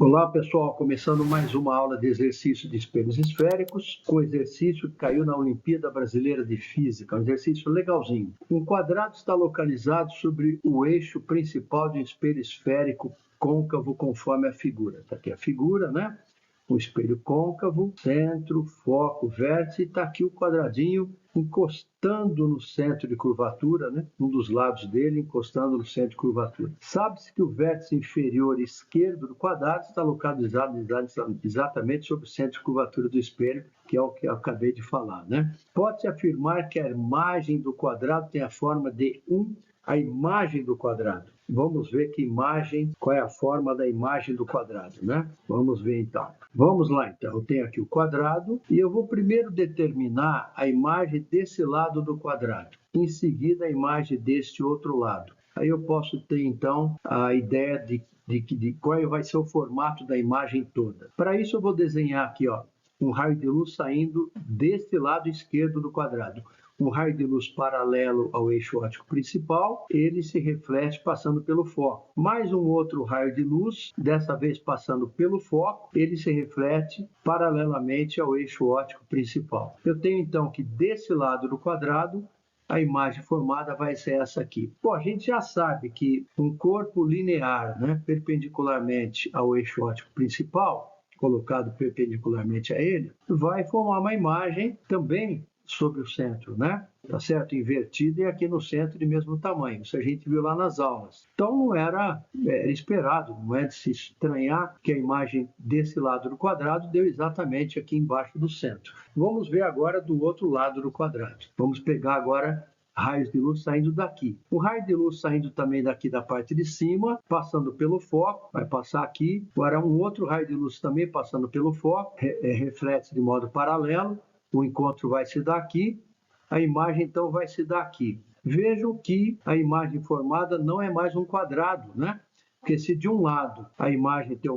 Olá, pessoal, começando mais uma aula de exercício de espelhos esféricos, com exercício que caiu na Olimpíada Brasileira de Física, um exercício legalzinho. Um quadrado está localizado sobre o eixo principal de um espelho esférico côncavo conforme a figura. Está aqui a figura, né? Um espelho côncavo, centro, foco, vértice, e está aqui o quadradinho encostando no centro de curvatura, né? Um dos lados dele encostando no centro de curvatura. Sabe-se que o vértice inferior esquerdo do quadrado está localizado exatamente sobre o centro de curvatura do espelho, que é o que eu acabei de falar, né? Pode-se afirmar que a imagem do quadrado tem a forma de a imagem do quadrado. Vamos ver qual é a forma da imagem do quadrado, né? Vamos ver então. Vamos lá então, eu tenho aqui o quadrado e eu vou primeiro determinar a imagem desse lado do quadrado, em seguida a imagem deste outro lado. Aí eu posso ter então a ideia de qual vai ser o formato da imagem toda. Para isso eu vou desenhar aqui, ó, um raio de luz saindo deste lado esquerdo do quadrado. Um raio de luz paralelo ao eixo óptico principal, ele se reflete passando pelo foco. Mais um outro raio de luz, dessa vez passando pelo foco, ele se reflete paralelamente ao eixo óptico principal. Eu tenho então que desse lado do quadrado, a imagem formada vai ser essa aqui. Bom, a gente já sabe que um corpo linear, né, perpendicularmente ao eixo óptico principal, colocado perpendicularmente a ele, vai formar uma imagem também sobre o centro, né? Tá certo? Invertido e aqui no centro de mesmo tamanho. Isso a gente viu lá nas aulas. Então não era esperado, não é de se estranhar que a imagem desse lado do quadrado deu exatamente aqui embaixo do centro. Vamos ver agora do outro lado do quadrado. Vamos pegar agora raios de luz saindo daqui. O raio de luz saindo também daqui da parte de cima, passando pelo foco, vai passar aqui. Agora um outro raio de luz também passando pelo foco, reflete de modo paralelo. O encontro vai se dar aqui, a imagem então vai se dar aqui. Vejam que a imagem formada não é mais um quadrado, né? Porque se de um lado a imagem tem a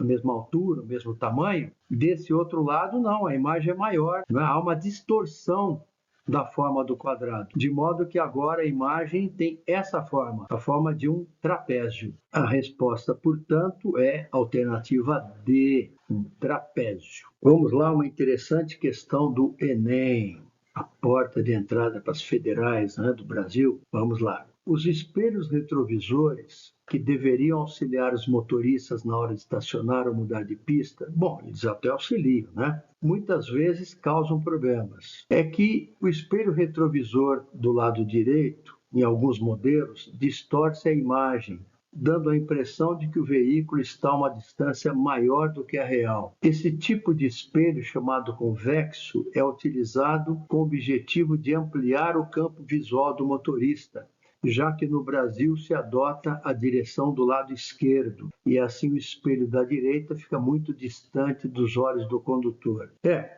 mesma altura, o mesmo tamanho, desse outro lado não, a imagem é maior, né? Há uma distorção da forma do quadrado, de modo que agora a imagem tem essa forma, a forma de um trapézio. A resposta, portanto, é a alternativa D, um trapézio. Vamos lá, uma interessante questão do Enem, a porta de entrada para as federais, né, do Brasil. Vamos lá. Os espelhos retrovisores, que deveriam auxiliar os motoristas na hora de estacionar ou mudar de pista, bom, eles até auxiliam, né? Muitas vezes causam problemas. É que o espelho retrovisor do lado direito, em alguns modelos, distorce a imagem, dando a impressão de que o veículo está a uma distância maior do que a real. Esse tipo de espelho, chamado convexo, é utilizado com o objetivo de ampliar o campo visual do motorista, já que no Brasil se adota a direção do lado esquerdo, e assim o espelho da direita fica muito distante dos olhos do condutor.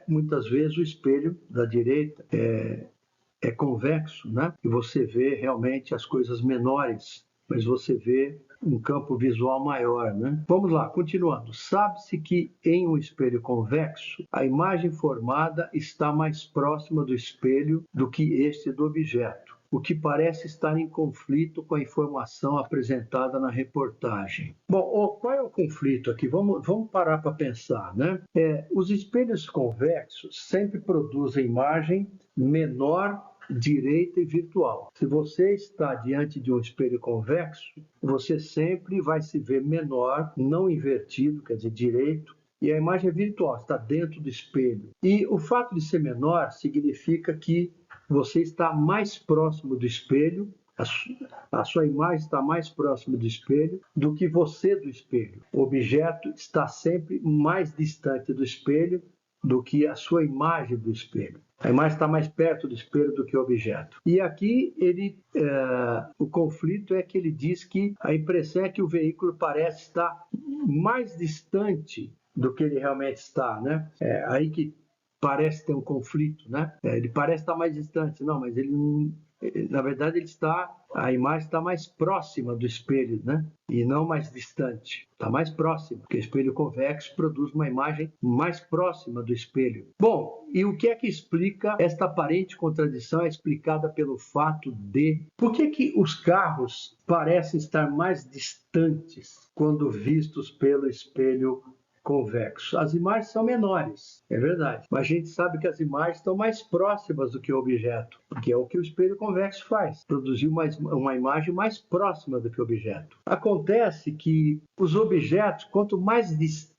Muitas vezes o espelho da direita é convexo, né? E você vê realmente as coisas menores, mas você vê um campo visual maior, né? Vamos lá, continuando. Sabe-se que em um espelho convexo, a imagem formada está mais próxima do espelho do que este do objeto, o que parece estar em conflito com a informação apresentada na reportagem. Bom, qual é o conflito aqui? Vamos parar para pensar, né? Os espelhos convexos sempre produzem imagem menor, direita e virtual. Se você está diante de um espelho convexo, você sempre vai se ver menor, não invertido, quer dizer, direito, e a imagem é virtual, está dentro do espelho. E o fato de ser menor significa que você está mais próximo do espelho, a sua imagem está mais próxima do espelho do que você do espelho. O objeto está sempre mais distante do espelho do que a sua imagem do espelho. A imagem está mais perto do espelho do que o objeto. E aqui o conflito é que ele diz que a impressão é que o veículo parece estar mais distante do que ele realmente está, né? Aí que parece ter um conflito, né? Ele parece estar mais distante, não, mas ele Na verdade, a imagem está mais próxima do espelho, né? E não mais distante. Está mais próxima, porque o espelho convexo produz uma imagem mais próxima do espelho. Bom, e o que é que explica esta aparente contradição? É explicada pelo fato de... Por que os carros parecem estar mais distantes quando vistos pelo espelho convexo? As imagens são menores, é verdade, mas a gente sabe que as imagens estão mais próximas do que o objeto, porque é o que o espelho convexo faz, produzir uma imagem mais próxima do que o objeto. Acontece que os objetos, quanto mais distantes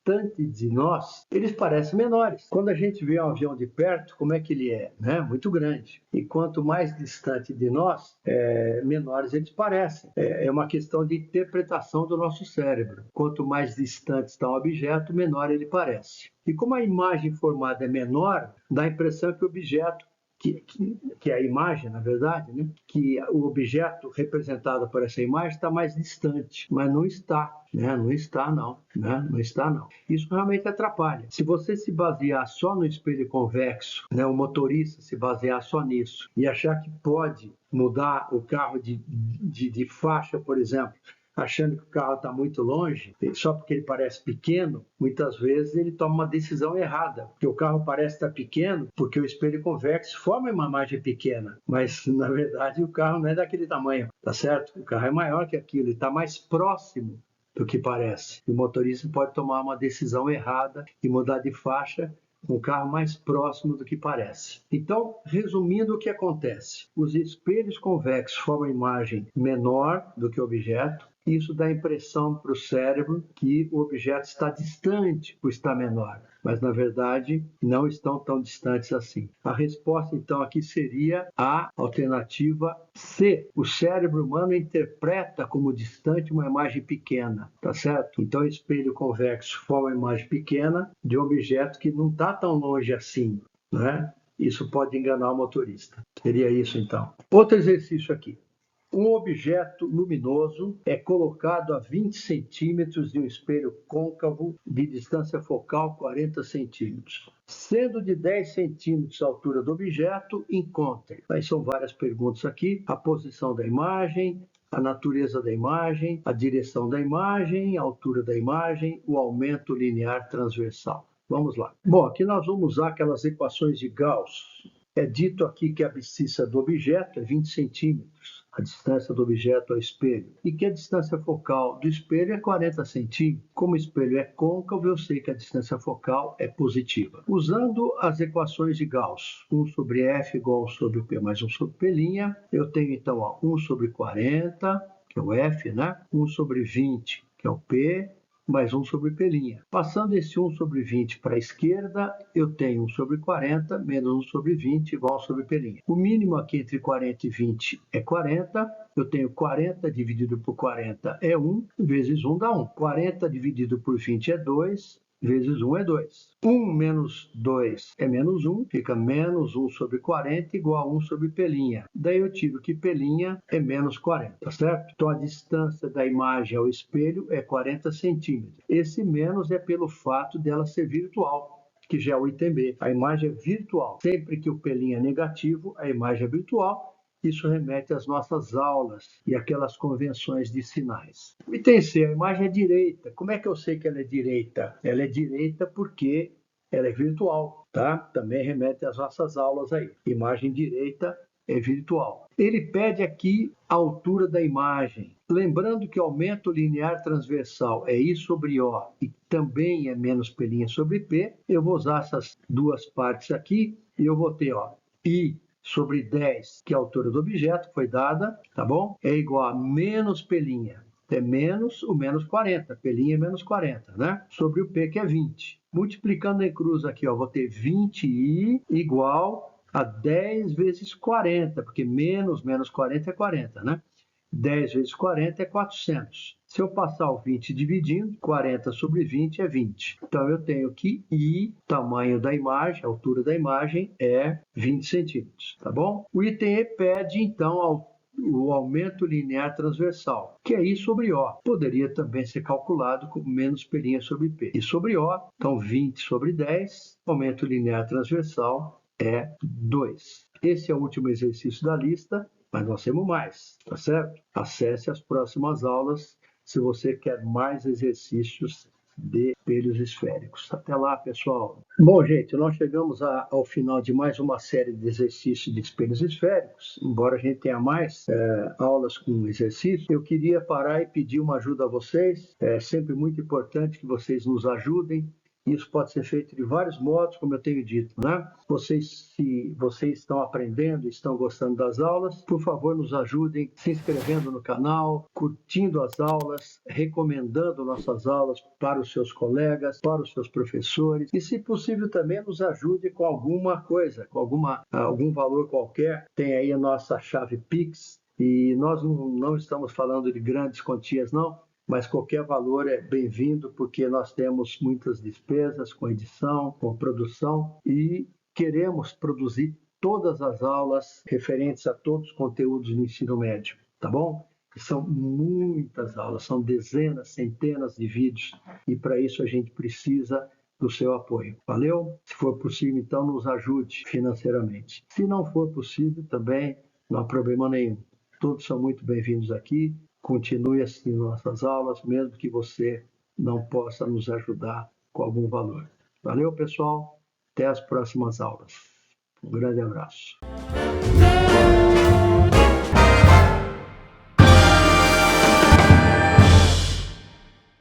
de nós, eles parecem menores. Quando a gente vê um avião de perto, como é que ele é? Né? Muito grande. E quanto mais distante de nós, menores eles parecem. É uma questão de interpretação do nosso cérebro. Quanto mais distante está um objeto, menor ele parece. E como a imagem formada é menor, dá a impressão que o objeto, que é a imagem, na verdade, né? Que o objeto representado por essa imagem está mais distante, mas não está. Né? Não está, não. Né? Não está, não. Isso realmente atrapalha. Se você se basear só no espelho convexo, né? O motorista se basear só nisso e achar que pode mudar o carro de faixa, por exemplo, achando que o carro está muito longe, só porque ele parece pequeno, muitas vezes ele toma uma decisão errada, porque o carro parece estar pequeno, porque o espelho convexo forma uma imagem pequena, mas na verdade o carro não é daquele tamanho, tá certo? O carro é maior que aquilo, ele está mais próximo do que parece. O motorista pode tomar uma decisão errada e mudar de faixa com o carro mais próximo do que parece. Então, resumindo o que acontece, os espelhos convexos formam imagem menor do que o objeto. Isso dá a impressão para o cérebro que o objeto está distante por estar menor, mas na verdade não estão tão distantes assim. A resposta então aqui seria a alternativa C. O cérebro humano interpreta como distante uma imagem pequena, tá certo? Então o espelho convexo forma uma imagem pequena de um objeto que não está tão longe assim, né? Isso pode enganar o motorista. Seria isso então. Outro exercício aqui. Um objeto luminoso é colocado a 20 centímetros de um espelho côncavo de distância focal 40 centímetros. Sendo de 10 centímetros a altura do objeto, encontre. Aí são várias perguntas aqui. A posição da imagem, a natureza da imagem, a direção da imagem, a altura da imagem, o aumento linear transversal. Vamos lá. Bom, aqui nós vamos usar aquelas equações de Gauss. É dito aqui que a abscissa do objeto é 20 centímetros, a distância do objeto ao espelho, e que a distância focal do espelho é 40 centímetros. Como o espelho é côncavo, eu sei que a distância focal é positiva. Usando as equações de Gauss, 1 sobre f igual a 1 sobre p mais 1 sobre p', eu tenho então 1 sobre 40, que é o f, né? 1 sobre 20, que é o p, mais 1 sobre p'. Passando esse 1 sobre 20 para a esquerda, eu tenho 1 sobre 40, menos 1 sobre 20, igual a 1 sobre p'. O mínimo aqui entre 40 e 20 é 40. Eu tenho 40 dividido por 40 é 1, vezes 1 dá 1. 40 dividido por 20 é 2, vezes 1 é 2. 1 menos 2 é menos 1, fica menos 1 sobre 40 igual a 1 sobre p'. Daí eu tiro que p' é menos 40, tá certo? Então a distância da imagem ao espelho é 40 centímetros. Esse menos é pelo fato dela ser virtual, que já é o item B. A imagem é virtual. Sempre que o p' é negativo, a imagem é virtual. Isso remete às nossas aulas e aquelas convenções de sinais. Item C, a imagem é direita. Como é que eu sei que ela é direita? Ela é direita porque ela é virtual, tá? Também remete às nossas aulas aí. Imagem direita é virtual. Ele pede aqui a altura da imagem. Lembrando que o aumento linear transversal é I sobre O e também é menos P' sobre P, eu vou usar essas duas partes aqui e eu vou ter I sobre 10, que é a altura do objeto, que foi dada, tá bom? É igual a menos P'. É menos o menos 40. P' é menos 40, né? Sobre o P, que é 20. Multiplicando em cruz aqui, vou ter 20i igual a 10 vezes 40, porque menos 40 é 40, né? 10 vezes 40 é 400. Se eu passar o 20 dividindo, 40 sobre 20 é 20. Então, eu tenho que I, tamanho da imagem, altura da imagem, é 20 centímetros, tá bom? O item E pede, então, o aumento linear transversal, que é I sobre O. Poderia também ser calculado como menos P' sobre P. I sobre O, então 20 sobre 10, aumento linear transversal é 2. Esse é o último exercício da lista. mas nós temos mais, tá certo? Acesse as próximas aulas se você quer mais exercícios de espelhos esféricos. Até lá, pessoal. Bom, gente, nós chegamos ao final de mais uma série de exercícios de espelhos esféricos. Embora a gente tenha mais aulas com exercício, eu queria parar e pedir uma ajuda a vocês. É sempre muito importante que vocês nos ajudem. Isso pode ser feito de vários modos, como eu tenho dito, né? Se vocês estão aprendendo, estão gostando das aulas, por favor, nos ajudem se inscrevendo no canal, curtindo as aulas, recomendando nossas aulas para os seus colegas, para os seus professores e, se possível, também nos ajude com alguma coisa, com algum valor qualquer. Tem aí a nossa chave Pix e nós não estamos falando de grandes quantias, não. Mas qualquer valor é bem-vindo, porque nós temos muitas despesas com edição, com produção e queremos produzir todas as aulas referentes a todos os conteúdos do ensino médio, tá bom? São muitas aulas, são dezenas, centenas de vídeos e para isso a gente precisa do seu apoio. Valeu? Se for possível, então nos ajude financeiramente. Se não for possível, também não há problema nenhum. Todos são muito bem-vindos aqui. Continue assistindo nossas aulas, mesmo que você não possa nos ajudar com algum valor. Valeu, pessoal. Até as próximas aulas. Um grande abraço.